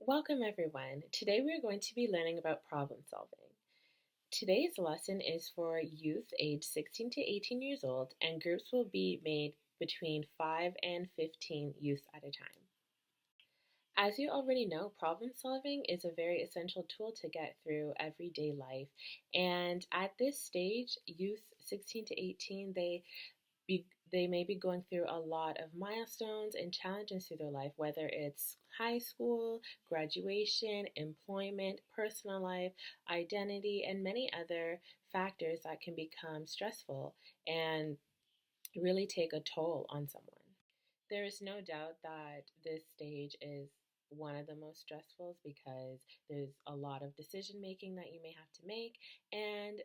Welcome, everyone. Today we are going to be learning about problem solving. Today's lesson is for youth aged 16 to 18 years old, and groups will be made between 5 and 15 youth at a time. As you already know, problem solving is a very essential tool to get through everyday life. And at this stage, youth 16 to 18, they may be going through a lot of milestones and challenges through their life, whether it's high school, graduation, employment, personal life, identity, and many other factors that can become stressful and really take a toll on someone. There is no doubt that this stage is one of the most stressful because there's a lot of decision making that you may have to make, and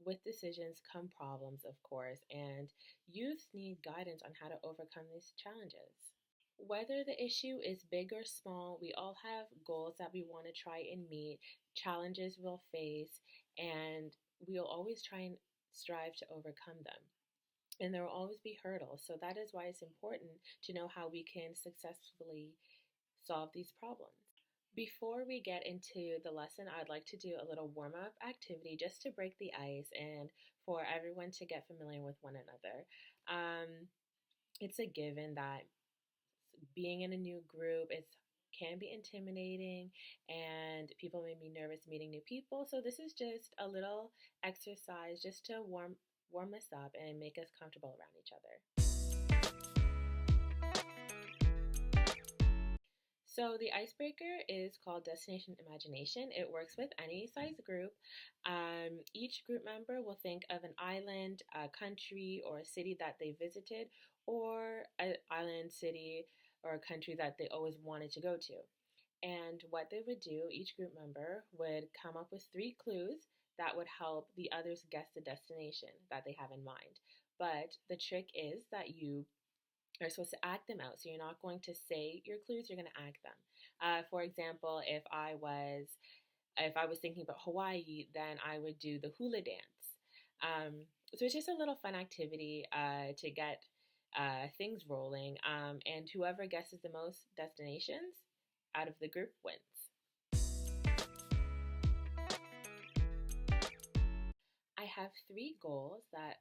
with decisions come problems, of course, and youth need guidance on how to overcome these challenges. Whether the issue is big or small, we all have goals that we want to try and meet, challenges we'll face, and we'll always try and strive to overcome them. And there will always be hurdles. So that is why it's important to know how we can successfully solve these problems. Before we get into the lesson, I'd like to do a little warm up activity just to break the ice and for everyone to get familiar with one another. It's a given that being in a new group can be intimidating and people may be nervous meeting new people. So this is just a little exercise just to warm us up and make us comfortable around each other. So the icebreaker is called Destination Imagination. It works with any size group. Each group member will think of an island, a country, or a city that they visited, or an island, city, or a country that they always wanted to go to. And what they would do, each group member would come up with 3 clues that would help the others guess the destination that they have in mind. But the trick is that you are supposed to act them out. So you're not going to say your clues, you're going to act them. For example, if I was thinking about Hawaii, then I would do the hula dance. So it's just a little fun activity to get things rolling. And whoever guesses the most destinations out of the group wins. I have 3 goals that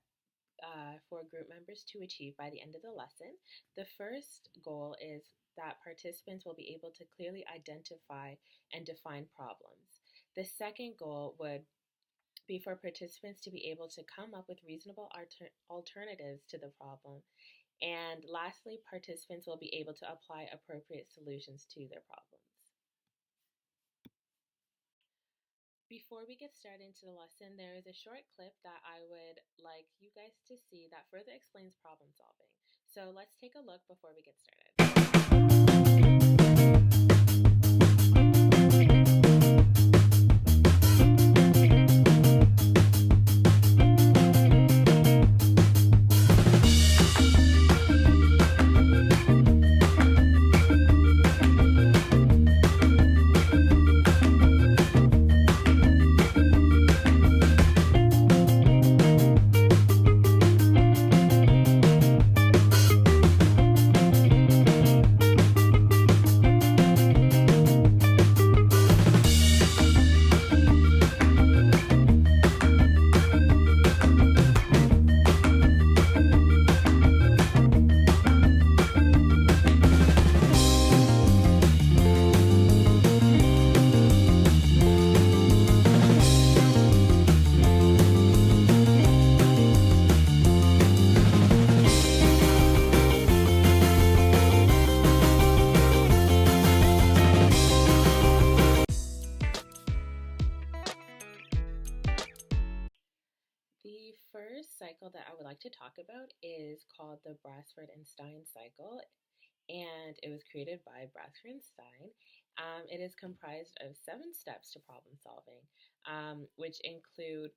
for group members to achieve by the end of the lesson. The first goal is that participants will be able to clearly identify and define problems. The second goal would be for participants to be able to come up with reasonable alternatives to the problem. And lastly, participants will be able to apply appropriate solutions to their problems. Before we get started into the lesson, there is a short clip that I would like you guys to see that further explains problem solving. So let's take a look before we get started. The first cycle that I would like to talk about is called the Brasford and Stein cycle, and it was created by Brasford and Stein. It is comprised of 7 steps to problem solving, which include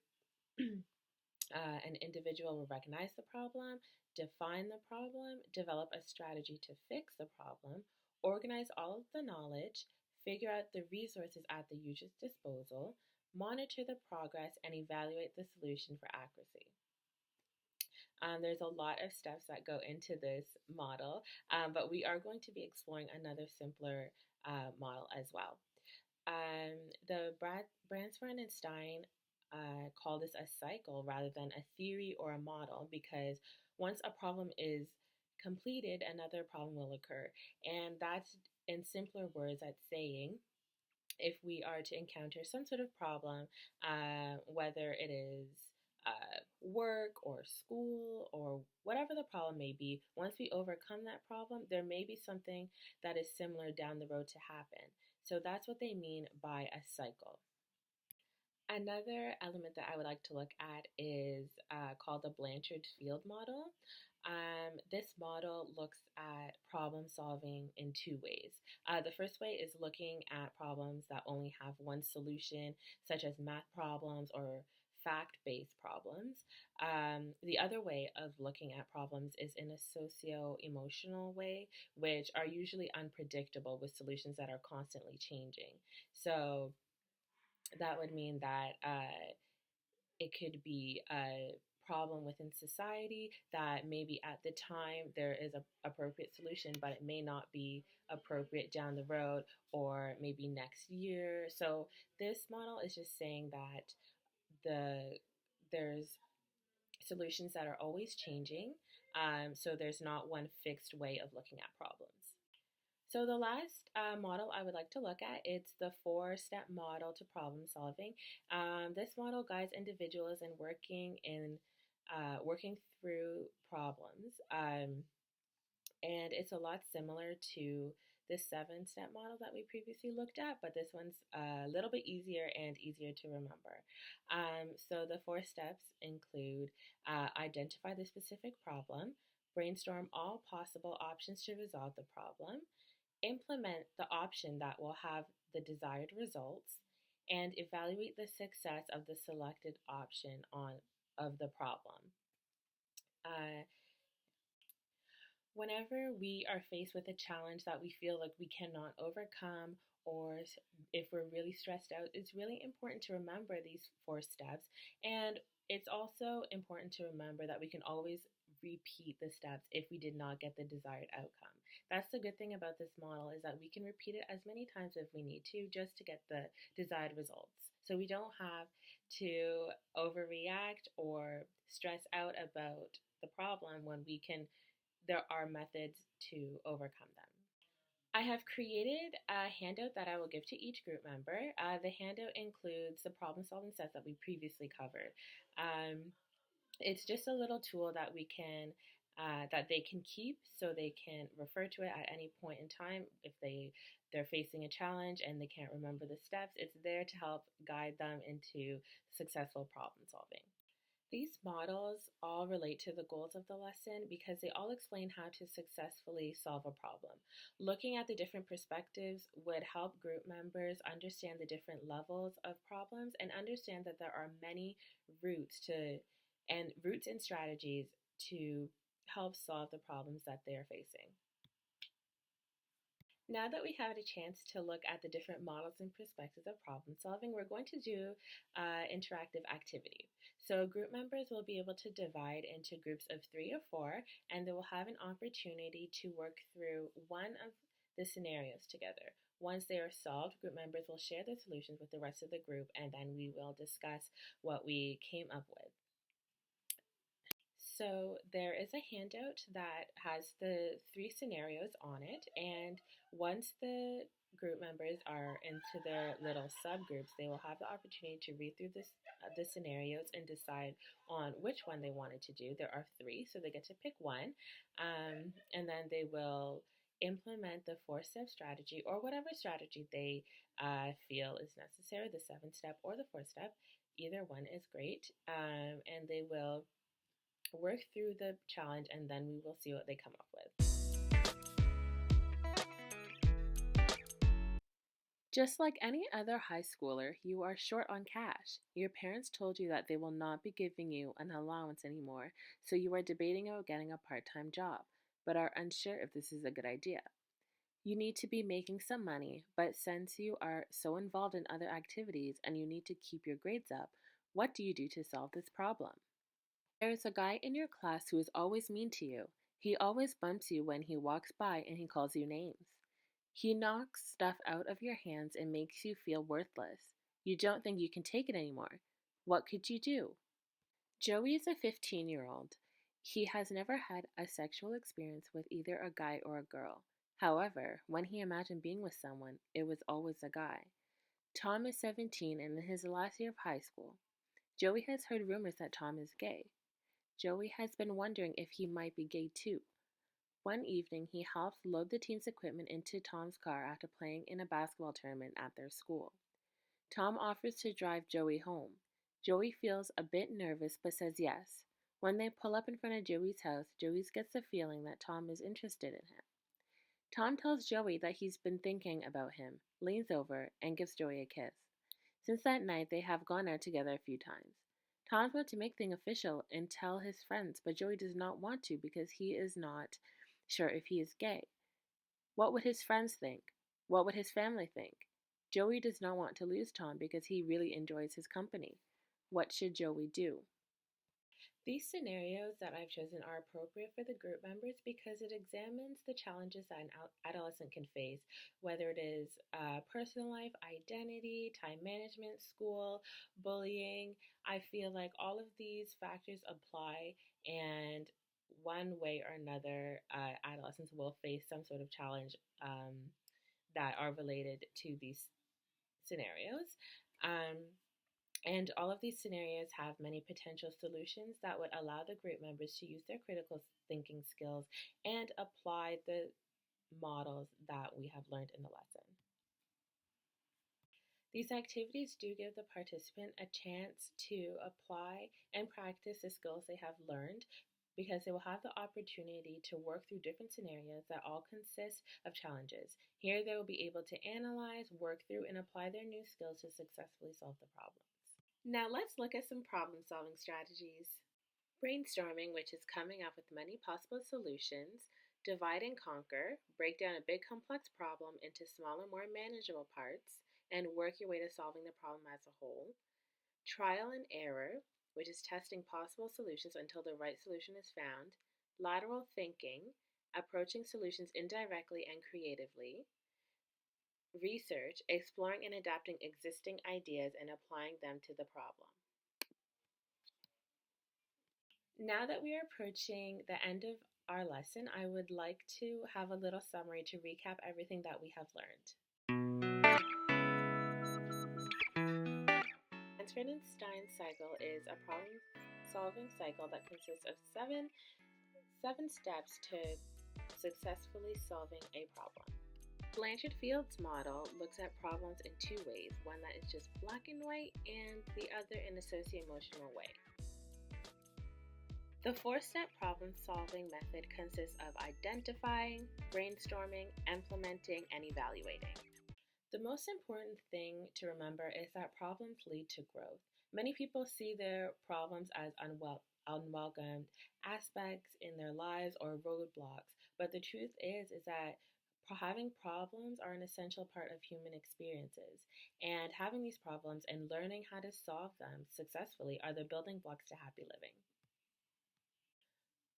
an individual will recognize the problem, define the problem, develop a strategy to fix the problem, organize all of the knowledge, figure out the resources at the user's disposal, monitor the progress, and evaluate the solution for accuracy. There's a lot of steps that go into this model, but we are going to be exploring another simpler model as well. The Bransford and Stein call this a cycle rather than a theory or a model because once a problem is completed, another problem will occur. And that's, in simpler words, that's saying if we are to encounter some sort of problem, whether it is work or school or whatever the problem may be, once we overcome that problem, there may be something that is similar down the road to happen. So that's what they mean by a cycle. Another element that I would like to look at is called the Blanchard Field model. This model looks at problem solving in two ways. The first way is looking at problems that only have one solution, such as math problems or fact based problems. The other way of looking at problems is in a socio emotional way, which are usually unpredictable with solutions that are constantly changing. So, that would mean that it could be a problem within society that maybe at the time there is a appropriate solution, but it may not be appropriate down the road or maybe next year. So this model is just saying that there's solutions that are always changing. So there's not one fixed way of looking at problems. So the last model I would like to look at, it's the four-step model to problem solving. This model guides individuals in working through problems, and it's a lot similar to the seven-step model that we previously looked at, but this one's a little bit easier and easier to remember. So the four steps include identify the specific problem, brainstorm all possible options to resolve the problem, implement the option that will have the desired results, and evaluate the success of the selected option of the problem. Uh, Whenever we are faced with a challenge that we feel like we cannot overcome, or if we're really stressed out, it's really important to remember these four steps. And it's also important to remember that we can always repeat the steps if we did not get the desired outcome. That's the good thing about this model, is that we can repeat it as many times as we need to just to get the desired results. So we don't have to overreact or stress out about the problem when we can there are methods to overcome them. I have created a handout that I will give to each group member. The handout includes the problem solving sets that we previously covered. Um, it's just a little tool that that they can keep, so they can refer to it at any point in time if they're facing a challenge and they can't remember the steps. It's there to help guide them into successful problem solving. These models all relate to the goals of the lesson because they all explain how to successfully solve a problem. Looking at the different perspectives would help group members understand the different levels of problems and understand that there are many routes to routes and strategies to help solve the problems that they are facing. Now that we have a chance to look at the different models and perspectives of problem solving, we're going to do interactive activity. So group members will be able to divide into groups of 3 or 4, and they will have an opportunity to work through one of the scenarios together. Once they are solved, group members will share their solutions with the rest of the group, and then we will discuss what we came up with. So there is a handout that has the 3 scenarios on it, and once the group members are into their little subgroups, they will have the opportunity to read through the scenarios and decide on which one they wanted to do. There are 3, so they get to pick one, and then they will implement the 4-step strategy or whatever strategy they feel is necessary, the 7-step or the 4-step. Either one is great, and they will work through the challenge, and then we will see what they come up with. Just like any other high schooler, you are short on cash. Your parents told you that they will not be giving you an allowance anymore, so you are debating about getting a part time job, but are unsure if this is a good idea. You need to be making some money, but since you are so involved in other activities and you need to keep your grades up, what do you do to solve this problem? There is a guy in your class who is always mean to you. He always bumps you when he walks by and he calls you names. He knocks stuff out of your hands and makes you feel worthless. You don't think you can take it anymore. What could you do? Joey is a 15-year-old. He has never had a sexual experience with either a guy or a girl. However, when he imagined being with someone, it was always a guy. Tom is 17 and in his last year of high school. Joey has heard rumors that Tom is gay. Joey has been wondering if he might be gay too. One evening, he helps load the team's equipment into Tom's car after playing in a basketball tournament at their school. Tom offers to drive Joey home. Joey feels a bit nervous but says yes. When they pull up in front of Joey's house, Joey gets the feeling that Tom is interested in him. Tom tells Joey that he's been thinking about him, leans over, and gives Joey a kiss. Since that night, they have gone out together a few times. Tom wants to make things official and tell his friends, but Joey does not want to because he is not sure if he is gay. What would his friends think? What would his family think? Joey does not want to lose Tom because he really enjoys his company. What should Joey do? These scenarios that I've chosen are appropriate for the group members because it examines the challenges that an adolescent can face, whether it is personal life, identity, time management, school, bullying. I feel like all of these factors apply, and one way or another, adolescents will face some sort of challenge that are related to these scenarios. Um, and all of these scenarios have many potential solutions that would allow the group members to use their critical thinking skills and apply the models that we have learned in the lesson. These activities do give the participant a chance to apply and practice the skills they have learned because they will have the opportunity to work through different scenarios that all consist of challenges. Here they will be able to analyze, work through, and apply their new skills to successfully solve the problems. Now let's look at some problem-solving strategies. Brainstorming, which is coming up with many possible solutions. Divide and conquer, break down a big complex problem into smaller, more manageable parts, and work your way to solving the problem as a whole. Trial and error, which is testing possible solutions until the right solution is found. Lateral thinking, approaching solutions indirectly and creatively. Research, exploring and adapting existing ideas and applying them to the problem. Now that we are approaching the end of our lesson, I would like to have a little summary to recap everything that we have learned. Mansfield and Stein's cycle is a problem-solving cycle that consists of seven steps to successfully solving a problem. Blanchard Field's model looks at problems in two ways, one that is just black and white and the other in a socio-emotional way. The four-step problem-solving method consists of identifying, brainstorming, implementing, and evaluating. The most important thing to remember is that problems lead to growth. Many people see their problems as unwelcomed aspects in their lives or roadblocks, but the truth is that having problems are an essential part of human experiences, and having these problems and learning how to solve them successfully are the building blocks to happy living.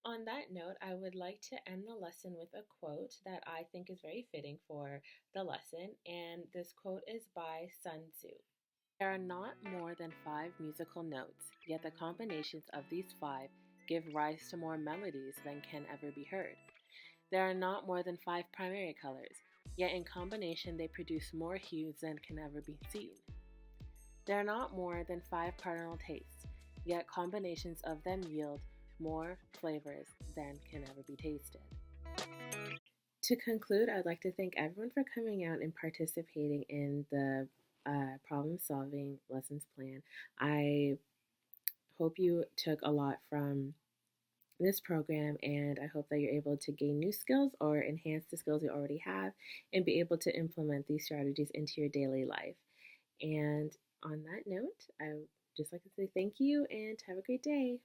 On that note, I would like to end the lesson with a quote that I think is very fitting for the lesson, and this quote is by Sun Tzu. There are not more than 5 musical notes, yet the combinations of these 5 give rise to more melodies than can ever be heard. There are not more than 5 primary colors, yet in combination they produce more hues than can ever be seen. There are not more than 5 cardinal tastes, yet combinations of them yield more flavors than can ever be tasted. To conclude, I'd like to thank everyone for coming out and participating in the problem solving lessons plan. I hope you took a lot from this program, and I hope that you're able to gain new skills or enhance the skills you already have and be able to implement these strategies into your daily life. And on that note, I would just like to say thank you and have a great day.